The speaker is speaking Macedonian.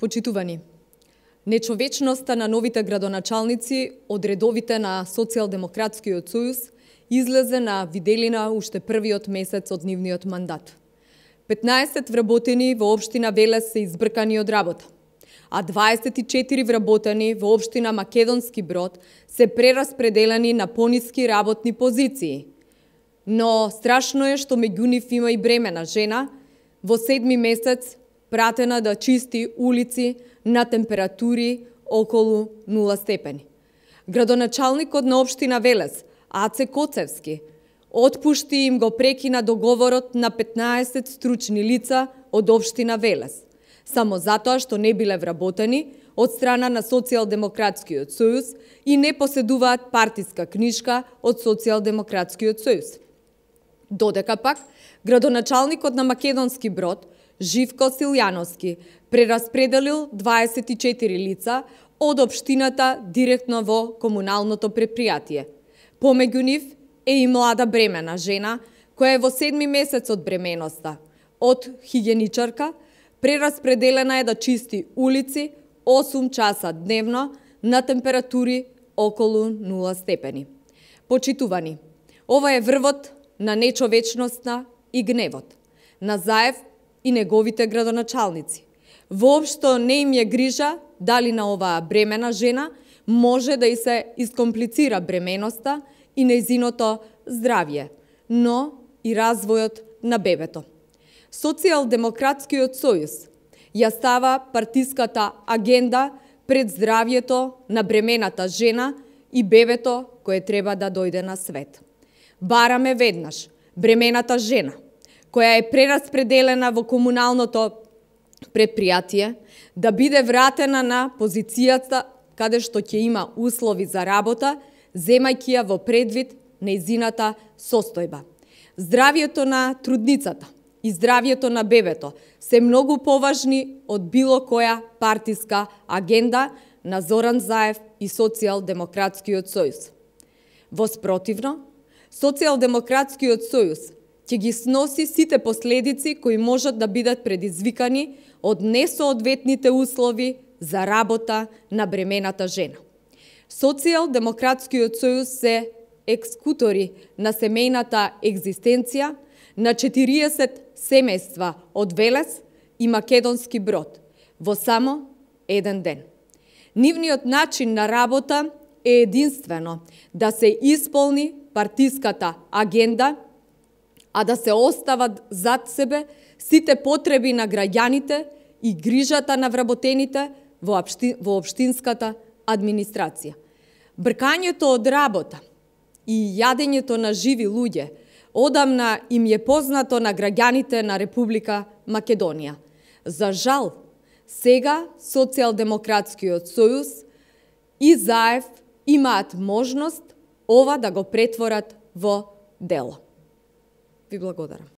Почитувани, нечовечноста на новите градоначалници од редовите на Социјалдемократскиот сојуз излезе на виделина уште првиот месец од нивниот мандат. 15 вработени во општина Велес се избркани од работа, а 24 вработени во општина Македонски Брод се прераспределени на пониски работни позиции. Но страшно е што меѓу нив има и бремена жена во 7 месец пратена да чисти улици на температури околу 0 степени. Градоначалникот на општина Велес, Аце Коцевски, отпушти им го прекина договорот на 15 стручни лица од општина Велес, само затоа што не биле вработени од страна на Социјалдемократскиот сојуз и не поседуваат партиска книшка од Социјалдемократскиот сојуз. Додека пак, градоначалникот на Македонски Брод, Живко Силјановски, прераспределил 24 лица од општината директно во комуналното предпријатие. Помеѓу нив е и млада бремена жена, која е во 7 месец од бременоста, од хигиеничарка, прераспределена е да чисти улици 8 часа дневно на температури околу 0 степени. Почитувани, ова е врвот на нечовечноста и гневот на Заев и неговите градоначалници. Воопшто не им е грижа дали на оваа бремена жена може да и се искомплицира бременоста и нејзиното здравје, но и развојот на бебето. Социјалдемократскиот сојуз ја става партиската агенда пред здравјето на бремената жена и бебето кое треба да дојде на свет. Бараме веднаш бремената жена, која е прераспределена во комуналното предпријатие, да биде вратена на позицијата каде што ќе има услови за работа, земајќи ја во предвид нејзината состојба. Здравјето на трудницата и здравјето на бебето се многу поважни од било која партиска агенда на Зоран Заев и Социјалдемократскиот сојуз. Воспротивно, Социјалдемократскиот сојуз ќе ги сноси сите последици кои можат да бидат предизвикани од несоодветните услови за работа на бремената жена. Социјалдемократскиот сојуз се екскутори на семејната екзистенција на 40 семејства од Велес и Македонски Брод во само еден ден. Нивниот начин на работа е единствено да се исполни партиската агенда, а да се остават зад себе сите потреби на граѓаните и грижата на вработените во општинската администрација. Бркањето од работа и јадењето на живи луѓе одамна им е познато на граѓаните на Република Македонија. За жал, сега Социјалдемократскиот сојуз и Заев имаат можност ова да го претворат во дело. Ви благодарам.